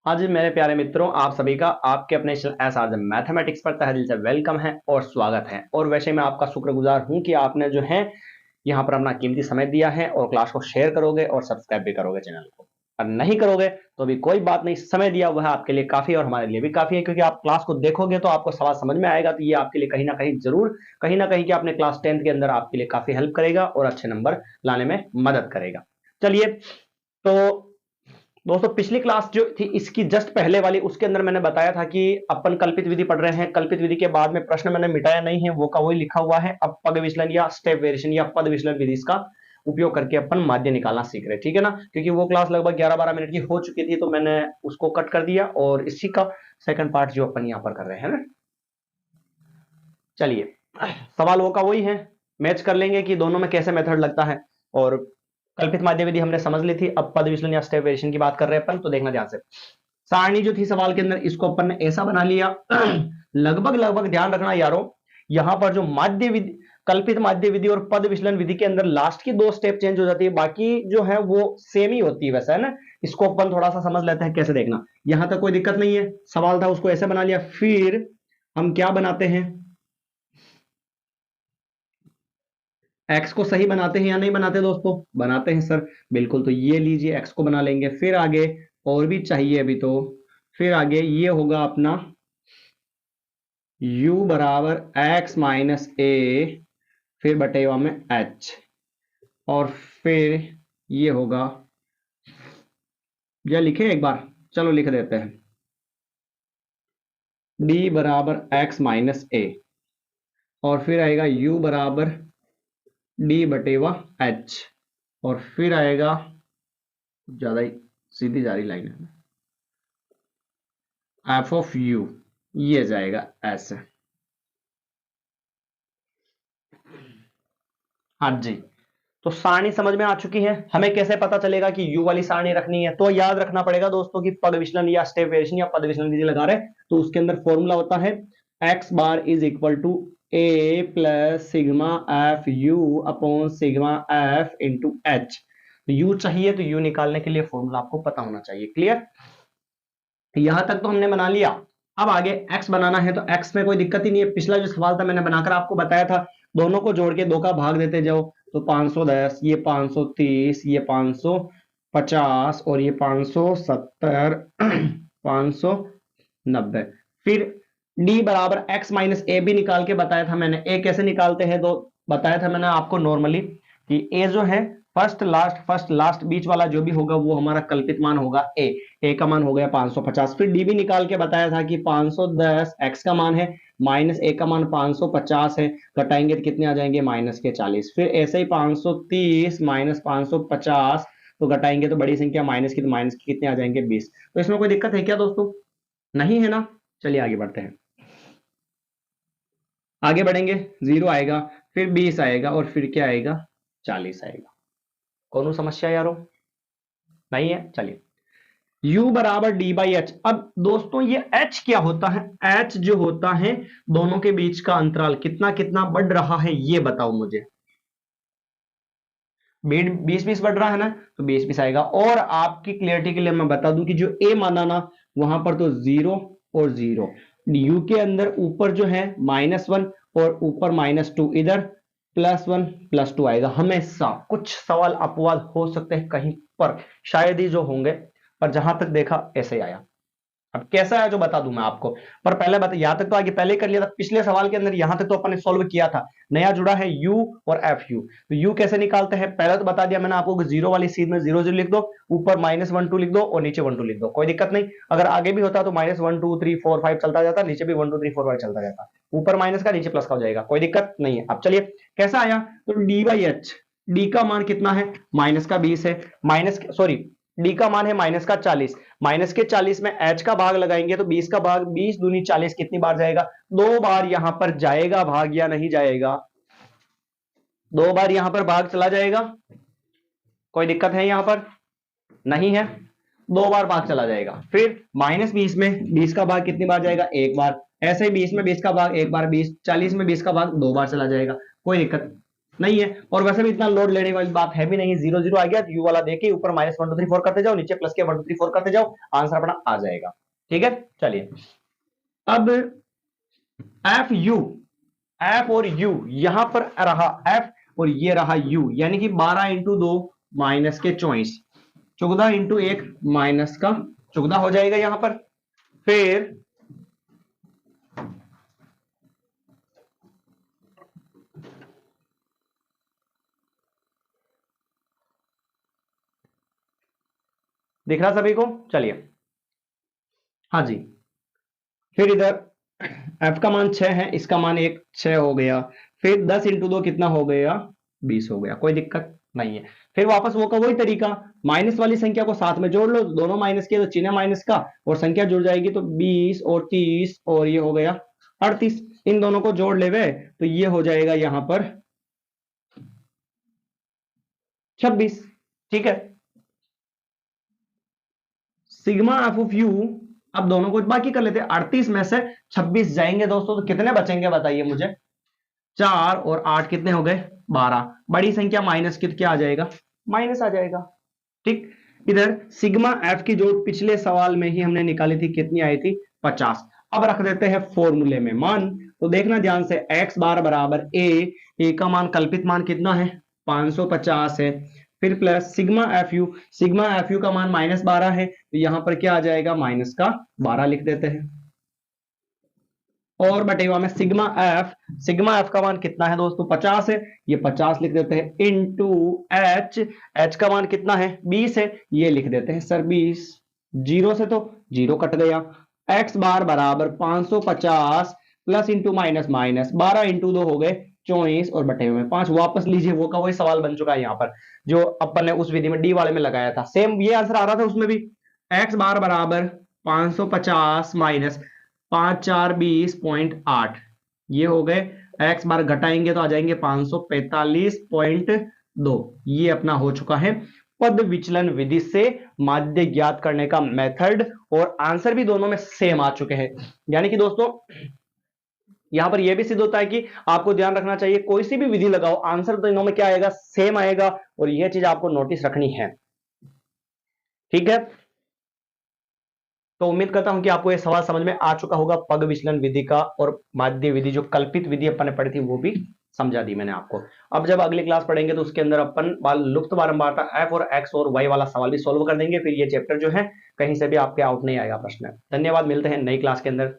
हाँ जी मेरे प्यारे मित्रों, आप सभी का आपके अपने एस आर मैथमेटिक्स पर तहे दिल से वेलकम है और स्वागत है। और वैसे मैं आपका शुक्रगुजार हूं कि आपने जो है यहाँ पर अपना कीमती समय दिया है और क्लास को शेयर करोगे और सब्सक्राइब भी करोगे चैनल को। और नहीं करोगे तो भी कोई बात नहीं, समय दिया वह आपके लिए काफी और हमारे लिए भी काफी है, क्योंकि आप क्लास को देखोगे तो आपको सवाल समझ में आएगा, तो ये आपके लिए कहीं ना कहीं जरूर कहीं ना कहीं कि अपने क्लास 10th के अंदर आपके लिए काफी हेल्प करेगा और अच्छे नंबर लाने में मदद करेगा। चलिए, तो दोस्तों पिछली क्लास जो थी इसकी जस्ट पहले वाली, उसके अंदर मैंने बताया था कि अपन कल्पित विधि पढ़ रहे हैं। कल्पित विधि के बाद में प्रश्न मैंने मिटाया नहीं है, वो का वही लिखा हुआ है। अब पद विचलन या स्टेप वेरिएशन या पद विचलन विधि का उपयोग करके अपन माध्य निकालना सीख रहे हैं, ठीक है ना। क्योंकि वो क्लास लगभग 11-12 मिनट की हो चुकी थी, तो मैंने उसको कट कर दिया और इसी का सेकंड पार्ट जो अपन यहाँ पर कर रहे हैं ना। चलिए, सवाल वो का वही है, मैच कर लेंगे कि दोनों में कैसे मेथड लगता है। और कल्पित माध्य विधि हमने समझ ली थी, अब पद विचलन या स्टेप वेरिएशन की बात कर रहे हैं अपन। तो देखना ध्यान से, सारणी जो थी सवाल के अंदर, इसको अपन ने ऐसा बना लिया लगभग लगभग ध्यान रखना यारों, यहां पर जो माध्य विधि, कल्पित माध्य विधि और पद विचलन विधि के अंदर लास्ट की दो स्टेप चेंज हो जाती है, बाकी जो है वो सेम ही होती है वैसा, है ना। इसको अपन थोड़ा सा समझ लेते हैं कैसे। देखना, यहां तक कोई दिक्कत नहीं है, सवाल था उसको ऐसे बना लिया। फिर हम क्या बनाते हैं, एक्स को सही बनाते हैं या नहीं बनाते दोस्तों? बनाते हैं सर, बिल्कुल। तो ये लीजिए, एक्स को बना लेंगे। फिर आगे और भी चाहिए अभी तो, फिर आगे ये होगा अपना u बराबर x माइनस ए, फिर बटेवा में h, और फिर ये होगा, या लिखे एक बार, चलो लिख देते हैं, d बराबर x माइनस ए, और फिर आएगा u बराबर d बटेवा h, और फिर आएगा, ज्यादा ही सीधी जा रही लाइन है, f ऑफ u, ये जाएगा ऐसे। हाँ जी, तो सारणी समझ में आ चुकी है। हमें कैसे पता चलेगा कि u वाली सारणी रखनी है? तो याद रखना पड़ेगा दोस्तों कि पद विचलन या स्टेप वेरिएशन या पद विचलन विधि लगा रहे तो उसके अंदर फॉर्मूला होता है x bar is equal to a plus sigma f u upon sigma f into h. u चाहिए तो u निकालने के लिए फॉर्मूला आपको पता होना चाहिए। क्लियर? यहां तक तो हमने बना लिया। अब आगे x बनाना है, तो x में कोई दिक्कत ही नहीं है। पिछला जो सवाल था मैंने बनाकर आपको बताया था, दोनों को जोड़ के दो का भाग देते जाओ, तो 510, ये 530, ये 550 और ये 570 590। फिर d बराबर x माइनस ए भी निकाल के बताया था मैंने। a कैसे निकालते हैं तो बताया था मैंने आपको नॉर्मली कि a जो है फर्स्ट लास्ट बीच वाला जो भी होगा वो हमारा कल्पित मान होगा a का मान हो गया 550। फिर d भी निकाल के बताया था कि 510 x का मान है, माइनस a का मान 550 है, घटाएंगे तो कितने आ जाएंगे, माइनस के 40। फिर ऐसे ही 530 माइनस 550, तो घटाएंगे तो बड़ी संख्या माइनस की, तो माइनस के कितने आ जाएंगे, 20। तो इसमें कोई दिक्कत है क्या दोस्तों? नहीं है ना। चलिए आगे बढ़ते हैं, आगे बढ़ेंगे। 0 आएगा, फिर 20 आएगा, और फिर क्या आएगा, 40 आएगा। कौन समस्या यारों? नहीं है। चलिए, u बराबर डी बाई एच। अब दोस्तों ये h क्या होता है? h जो होता है दोनों के बीच का अंतराल कितना कितना बढ़ रहा है, ये बताओ मुझे। 20-20 बढ़ रहा है ना, तो 20-20 आएगा। और आपकी क्लियरिटी के लिए मैं बता दूं कि जो a माना ना, वहां पर तो 0 और 0, u के अंदर ऊपर जो है -1 और ऊपर -2, इधर +1 +2 आएगा हमेशा। कुछ सवाल अपवाद हो सकते हैं कहीं पर, शायद ही जो होंगे, पर जहां तक देखा ऐसे ही आया। अब कैसा है जो बता दूं मैं आपको, पर पहले बता, यहां तक तो आगे पहले कर लिया था पिछले सवाल के अंदर, यहां तक तो अपन ने सॉल्व किया था। नया जुड़ा है u और एफ यू। तो u कैसे निकालते हैं पहले तो बता दिया मैंने आपको, जीरो वाली सीध में 0 0 लिख दो, ऊपर -1 2 लिख दो और नीचे 1 2 लिख दो, कोई दिक्कत नहीं। अगर आगे भी होता तो -1 2 3 4 5 चलता जाता, नीचे भी 1 2 3 4 5 चलता जाता, ऊपर माइनस का नीचे प्लस का हो जाएगा, कोई दिक्कत नहीं है। अब चलिए कैसा आया, तो डी बाई एच, डी का मान कितना है, माइनस का 20 है, डी का मान है -40, माइनस के 40 में h का भाग लगाएंगे तो 20 का भाग, 20 दूनी 40 कितनी बार जाएगा, 2 बार यहां पर जाएगा भाग, या नहीं जाएगा? 2 बार यहां पर भाग चला जाएगा, कोई दिक्कत है यहां पर? नहीं है, 2 बार भाग चला जाएगा। फिर -20 में 20 का भाग कितनी बार जाएगा, 1 बार। ऐसे ही 20 में 20 का भाग 1 बार, 40 में 20 का भाग 2 बार चला जाएगा, कोई दिक्कत। नहीं है, और वैसे भी इतना लोड लेने वाली बात है भी नहीं, 0 0 आ गया तो यू वाला देके ऊपर -1 2 3 4 करते जाओ, नीचे प्लस के 1 2 3 4 करते जाओ, आंसर अपना आ जाएगा। ठीक है, चलिए अब एफ यू, एफ और यू, यहां पर रहा एफ और ये रहा यू, यानी कि 12 इंटू 2 माइनस के 24, 14 इंटू 1 माइनस का 14 हो जाएगा यहां पर। फिर दिख रहा सभी को, चलिए हाँ जी। फिर इधर एफ का मान 6 है, इसका मान 1 6 हो गया। फिर 10 इंटू 2 कितना हो गया, 20 हो गया, कोई दिक्कत नहीं है। फिर वापस वो का वही तरीका, माइनस वाली संख्या को साथ में जोड़ लो, दोनों माइनस किया तो चिन्ह माइनस का, और संख्या जुड़ जाएगी तो 20 और 30 और ये हो गया 38, इन दोनों को जोड़ लेवे तो ये हो जाएगा यहां पर 26। ठीक है, सिग्मा एफ ऑफ यू, अब दोनों को बाकी कर लेते हैं, 38 में से 26 जाएंगे दोस्तों तो कितने बचेंगे बताइए मुझे, 4 और 8 कितने हो गए 12, बड़ी संख्या माइनस कित क्या आ जाएगा, माइनस आ जाएगा। ठीक, इधर सिग्मा एफ की जो पिछले सवाल में ही हमने निकाली थी कितनी आई थी 50, अब रख देते हैं फॉर्मूले में मान, तो देखना ध्यान से, x बार बराबर ए का मान कल्पित मान कितना है 550 है, फिर प्लस सिग्मा एफ यू का मान -12 है, तो यहां पर क्या आ जाएगा माइनस का 12 लिख देते हैं, और बटेवा में सिग्मा एफ का मान कितना है दोस्तों 50 है, ये 50 लिख देते हैं, इनटू एच का मान कितना है 20 है, ये लिख देते हैं सर 20, जीरो से तो जीरो कट गया, एक्स बार बराबर 550 plus into minus minus 12 into 2 हो गए 24 और बटे में 5, वापस लीजिए, वो का वही सवाल बन चुका है यहाँ पर जो अपन ने उस विधि में डी वाले में लगाया था, सेम ये आंसर आ रहा था उसमें भी, एक्स बार बराबर 550 माइनस 5 4 20.8, ये हो गए, एक्स बार घटाएंगे तो आ जाएंगे 545.2, ये अपना हो चुका है पद विचलन विधि से माध्य ज्ञात करने का मेथड, और आंसर भी दोनों में सेम आ चुके हैं। यानी कि दोस्तों यहां पर यह भी सिद्ध होता है कि आपको ध्यान रखना चाहिए कोई सी भी विधि लगाओ आंसर दोनों में क्या आएगा, सेम आएगा, और यह चीज आपको नोटिस रखनी है। ठीक है, तो उम्मीद करता हूं कि आपको यह सवाल समझ में आ चुका होगा, पग विचलन विधि का और माध्य विधि जो कल्पित विधि अपन ने पढ़ी थी वो भी समझा दी मैंने आपको। अब जब अगली क्लास पढ़ेंगे तो उसके अंदर अपन लुप्त बारंबारता एफ और एक्स और वाई वाला सवाल भी सोल्व कर देंगे, फिर ये चैप्टर जो है कहीं से भी आपके आउट नहीं आएगा प्रश्न। धन्यवाद, मिलते हैं नई क्लास के अंदर।